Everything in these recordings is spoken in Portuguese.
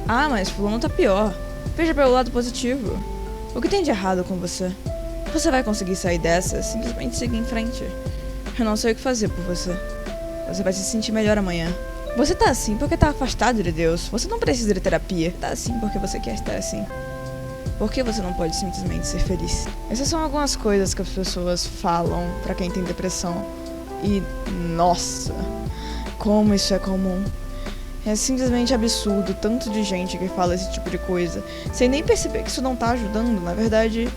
Ah, mas fulano tá pior. Veja pelo lado positivo. O que tem de errado com você? Você vai conseguir sair dessa, simplesmente seguir em frente. Eu não sei o que fazer por você. Você vai se sentir melhor amanhã. Você tá assim porque tá afastado de Deus. Você não precisa de terapia. Tá assim porque você quer estar assim. Por que você não pode simplesmente ser feliz? Essas são algumas coisas que as pessoas falam pra quem tem depressão. E, nossa, como isso é comum. É simplesmente absurdo tanto de gente que fala esse tipo de coisa, sem nem perceber que isso não tá ajudando, na verdade,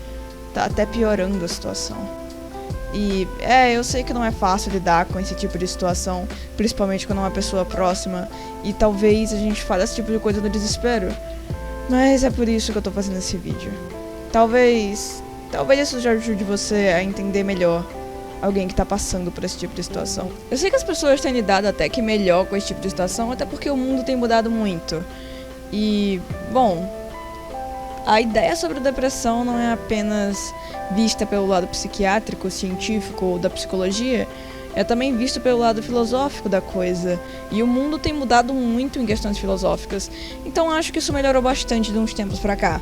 tá até piorando a situação. E, eu sei que não é fácil lidar com esse tipo de situação, principalmente quando é uma pessoa próxima, e talvez a gente fale esse tipo de coisa no desespero, mas é por isso que eu tô fazendo esse vídeo. Talvez isso já ajude você a entender melhor alguém que tá passando por esse tipo de situação. Eu sei que as pessoas têm lidado até que melhor com esse tipo de situação, até porque o mundo tem mudado muito. E, bom, a ideia sobre depressão não é apenas vista pelo lado psiquiátrico, científico ou da psicologia, é também visto pelo lado filosófico da coisa. E o mundo tem mudado muito em questões filosóficas, então acho que isso melhorou bastante de uns tempos pra cá.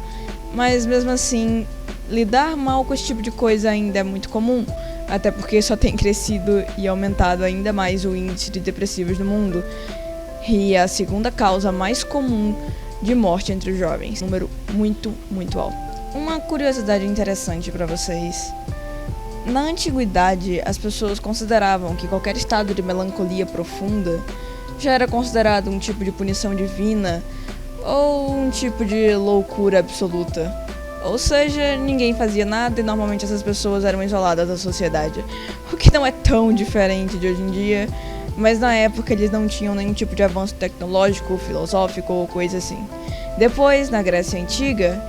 Mas mesmo assim, lidar mal com esse tipo de coisa ainda é muito comum, até porque só tem crescido e aumentado ainda mais o índice de depressivos no mundo. E é a segunda causa mais comum de morte entre os jovens, um número muito, muito alto. Uma curiosidade interessante para vocês. Na antiguidade, as pessoas consideravam que qualquer estado de melancolia profunda já era considerado um tipo de punição divina ou um tipo de loucura absoluta. Ou seja, ninguém fazia nada e normalmente essas pessoas eram isoladas da sociedade. O que não é tão diferente de hoje em dia, mas na época eles não tinham nenhum tipo de avanço tecnológico, filosófico ou coisa assim. Depois, na Grécia Antiga,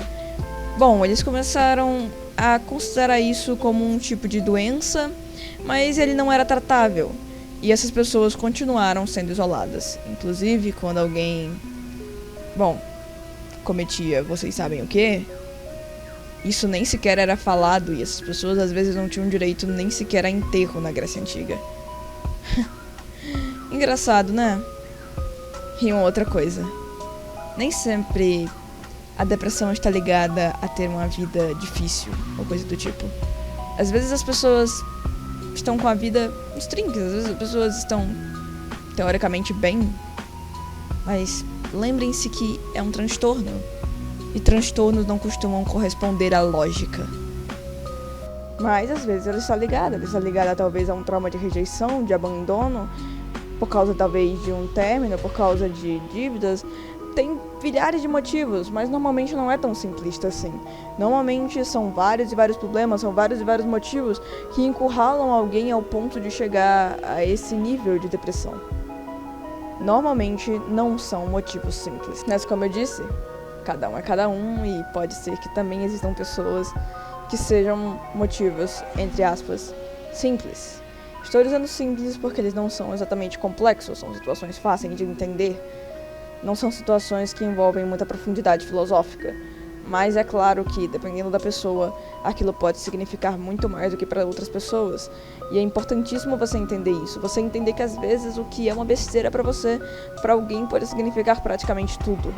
eles começaram a considerar isso como um tipo de doença, mas ele não era tratável. E essas pessoas continuaram sendo isoladas. Inclusive, quando alguém, cometia, vocês sabem o quê? Isso nem sequer era falado e essas pessoas às vezes não tinham direito nem sequer a enterro na Grécia Antiga. Engraçado, né? E uma outra coisa. Nem sempre a depressão está ligada a ter uma vida difícil ou coisa do tipo. Às vezes as pessoas estão com a vida nos trinques, às vezes as pessoas estão teoricamente bem, mas lembrem-se que é um transtorno. E transtornos não costumam corresponder à lógica. Mas às vezes ela está ligada talvez a um trauma de rejeição, de abandono, por causa talvez de um término, por causa de dívidas. Tem milhares de motivos, mas normalmente não é tão simplista assim. Normalmente são vários e vários problemas, são vários e vários motivos que encurralam alguém ao ponto de chegar a esse nível de depressão. Normalmente não são motivos simples. Mas como eu disse, cada um é cada um e pode ser que também existam pessoas que sejam motivos, entre aspas, simples. Estou dizendo simples porque eles não são exatamente complexos, são situações fáceis de entender. Não são situações que envolvem muita profundidade filosófica. Mas é claro que, dependendo da pessoa, aquilo pode significar muito mais do que para outras pessoas. E é importantíssimo você entender isso. Você entender que às vezes o que é uma besteira para você, para alguém pode significar praticamente tudo.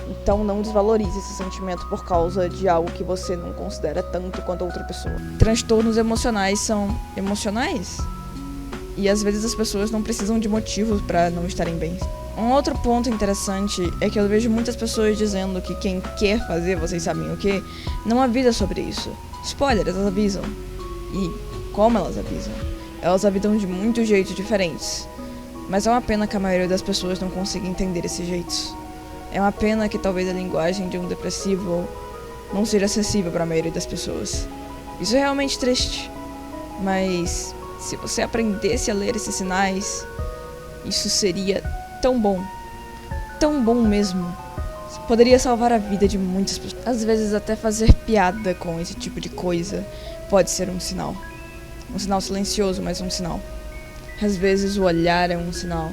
Então não desvalorize esse sentimento por causa de algo que você não considera tanto quanto a outra pessoa. Transtornos emocionais são emocionais. E às vezes as pessoas não precisam de motivos para não estarem bem. Um outro ponto interessante é que eu vejo muitas pessoas dizendo que quem quer fazer, vocês sabem o que, não avisa sobre isso. Spoiler, elas avisam. E como elas avisam? Elas avisam de muitos jeitos diferentes. Mas é uma pena que a maioria das pessoas não consiga entender esses jeitos. É uma pena que talvez a linguagem de um depressivo não seja acessível para a maioria das pessoas. Isso é realmente triste. Mas se você aprendesse a ler esses sinais, isso seria tão bom mesmo. Poderia salvar a vida de muitas pessoas. Às vezes até fazer piada com esse tipo de coisa pode ser um sinal. Um sinal silencioso, mas um sinal. Às vezes o olhar é um sinal.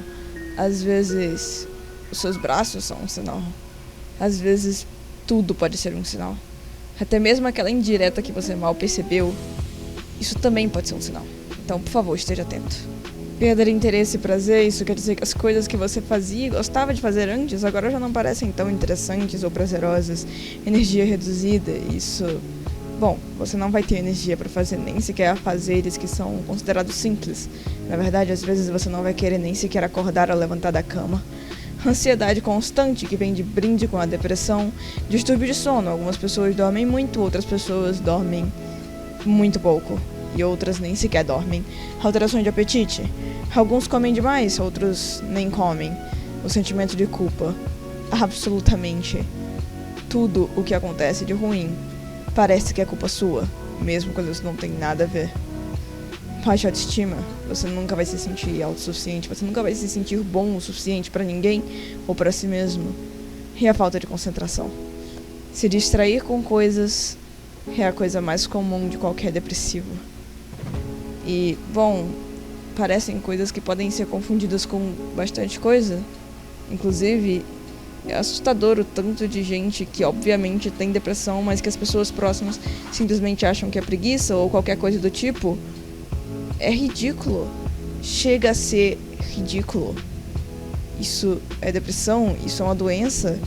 Às vezes os seus braços são um sinal. Às vezes tudo pode ser um sinal. Até mesmo aquela indireta que você mal percebeu, isso também pode ser um sinal. Então, por favor, esteja atento. Perder interesse e prazer, isso quer dizer que as coisas que você fazia e gostava de fazer antes agora já não parecem tão interessantes ou prazerosas. Energia reduzida, isso... Bom, você não vai ter energia para fazer nem sequer afazeres que são considerados simples. Na verdade, às vezes você não vai querer nem sequer acordar ou levantar da cama. Ansiedade constante, que vem de brinde com a depressão. Distúrbio de sono. Algumas pessoas dormem muito, outras pessoas dormem muito pouco. E outras nem sequer dormem. Alterações de apetite. Alguns comem demais, outros nem comem. O sentimento de culpa. Absolutamente tudo o que acontece de ruim parece que é culpa sua, mesmo quando isso não tem nada a ver. Baixa autoestima. Você nunca vai se sentir autossuficiente, você nunca vai se sentir bom o suficiente pra ninguém ou pra si mesmo. E a falta de concentração. Se distrair com coisas é a coisa mais comum de qualquer depressivo. E, bom, parecem coisas que podem ser confundidas com bastante coisa. Inclusive, é assustador o tanto de gente que obviamente tem depressão, mas que as pessoas próximas simplesmente acham que é preguiça ou qualquer coisa do tipo. É ridículo. Chega a ser ridículo. Isso é depressão, isso é uma doença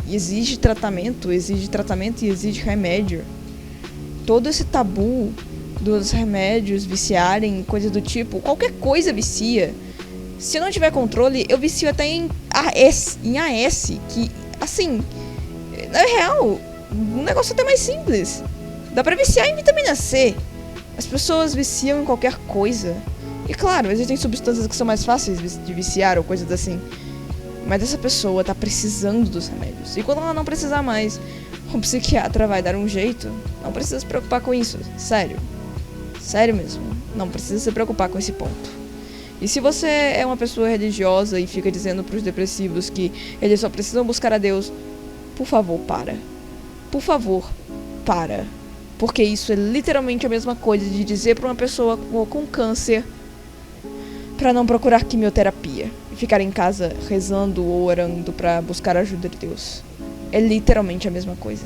e exige tratamento e exige remédio. Todo esse tabu dos remédios viciarem, coisa do tipo, qualquer coisa vicia. Se eu não tiver controle, eu vicio até em AS, que, assim, na real, um negócio até mais simples. Dá pra viciar em vitamina C. As pessoas viciam em qualquer coisa. E claro, existem substâncias que são mais fáceis de viciar ou coisas assim. Mas essa pessoa tá precisando dos remédios. E quando ela não precisar mais, o psiquiatra vai dar um jeito. Não precisa se preocupar com isso. Sério. Sério mesmo. Não precisa se preocupar com esse ponto. E se você é uma pessoa religiosa e fica dizendo pros depressivos que eles só precisam buscar a Deus, por favor, para. Por favor, para. Porque isso é literalmente a mesma coisa de dizer pra uma pessoa com câncer pra não procurar quimioterapia e ficar em casa rezando ou orando pra buscar a ajuda de Deus. É literalmente a mesma coisa.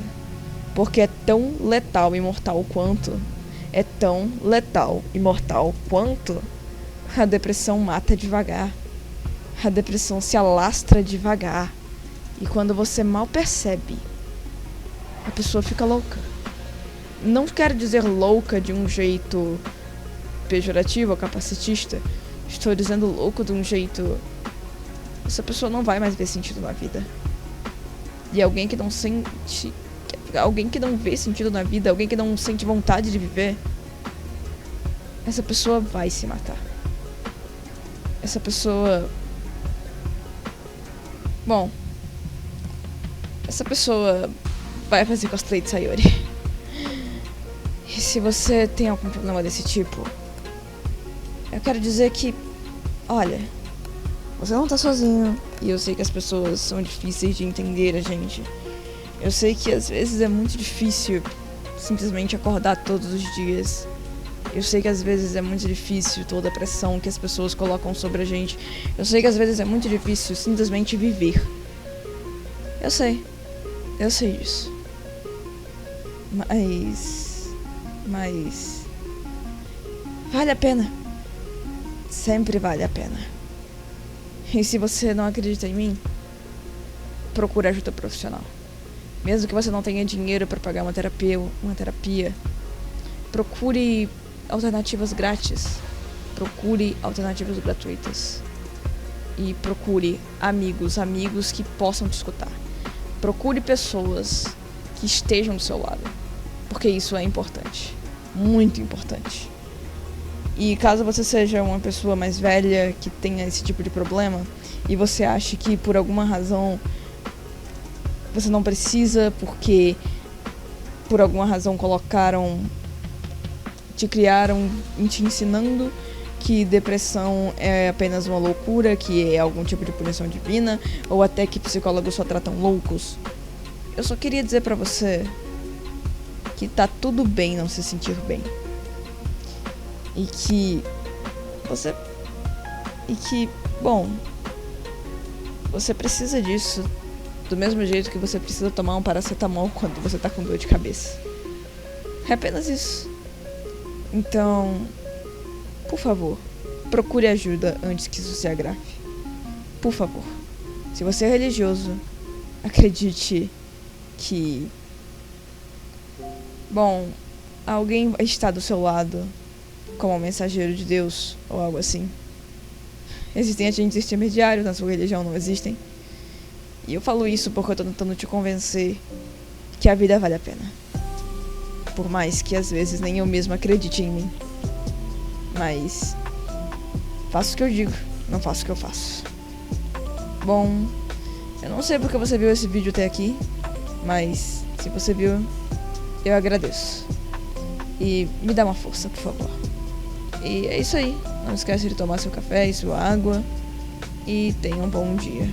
Porque é tão letal e mortal quanto. É tão letal e mortal quanto. A depressão mata devagar. A depressão se alastra devagar. E quando você mal percebe, a pessoa fica louca. Não quero dizer louca de um jeito pejorativo ou capacitista. Estou dizendo louco de um jeito... Essa pessoa não vai mais ver sentido na vida. E alguém que não sente... Alguém que não vê sentido na vida, alguém que não sente vontade de viver, essa pessoa vai se matar. Essa pessoa... Bom, essa pessoa vai fazer cosplay de Sayori. E se você tem algum problema desse tipo, eu quero dizer que, olha, você não tá sozinho. E eu sei que as pessoas são difíceis de entender, gente. Eu sei que às vezes é muito difícil simplesmente acordar todos os dias. Eu sei que às vezes é muito difícil toda a pressão que as pessoas colocam sobre a gente. Eu sei que às vezes é muito difícil simplesmente viver. Eu sei disso. Mas... vale a pena. Sempre vale a pena. E se você não acredita em mim, procure ajuda profissional. Mesmo que você não tenha dinheiro para pagar uma terapia, procure alternativas grátis. Procure alternativas gratuitas. E procure amigos que possam te escutar. Procure pessoas que estejam do seu lado. Porque isso é importante. Muito importante. E caso você seja uma pessoa mais velha que tenha esse tipo de problema e você ache que por alguma razão você não precisa porque por alguma razão te criaram te ensinando que depressão é apenas uma loucura, que é algum tipo de punição divina, ou até que psicólogos só tratam loucos, eu só queria dizer pra você que tá tudo bem não se sentir bem. E que bom, você precisa disso do mesmo jeito que você precisa tomar um paracetamol quando você tá com dor de cabeça. É apenas isso. Então, por favor, procure ajuda antes que isso se agrave. Por favor. Se você é religioso, acredite que... Bom, alguém está do seu lado como um mensageiro de Deus ou algo assim. Existem agentes intermediários na sua religião, não existem? E eu falo isso porque eu tô tentando te convencer que a vida vale a pena. Por mais que às vezes nem eu mesmo acredite em mim. Mas faço o que eu digo, não faço o que eu faço. Bom, eu não sei porque você viu esse vídeo até aqui, mas se você viu, eu agradeço. E me dá uma força, por favor. E é isso aí. Não esquece de tomar seu café e sua água. E tenha um bom dia.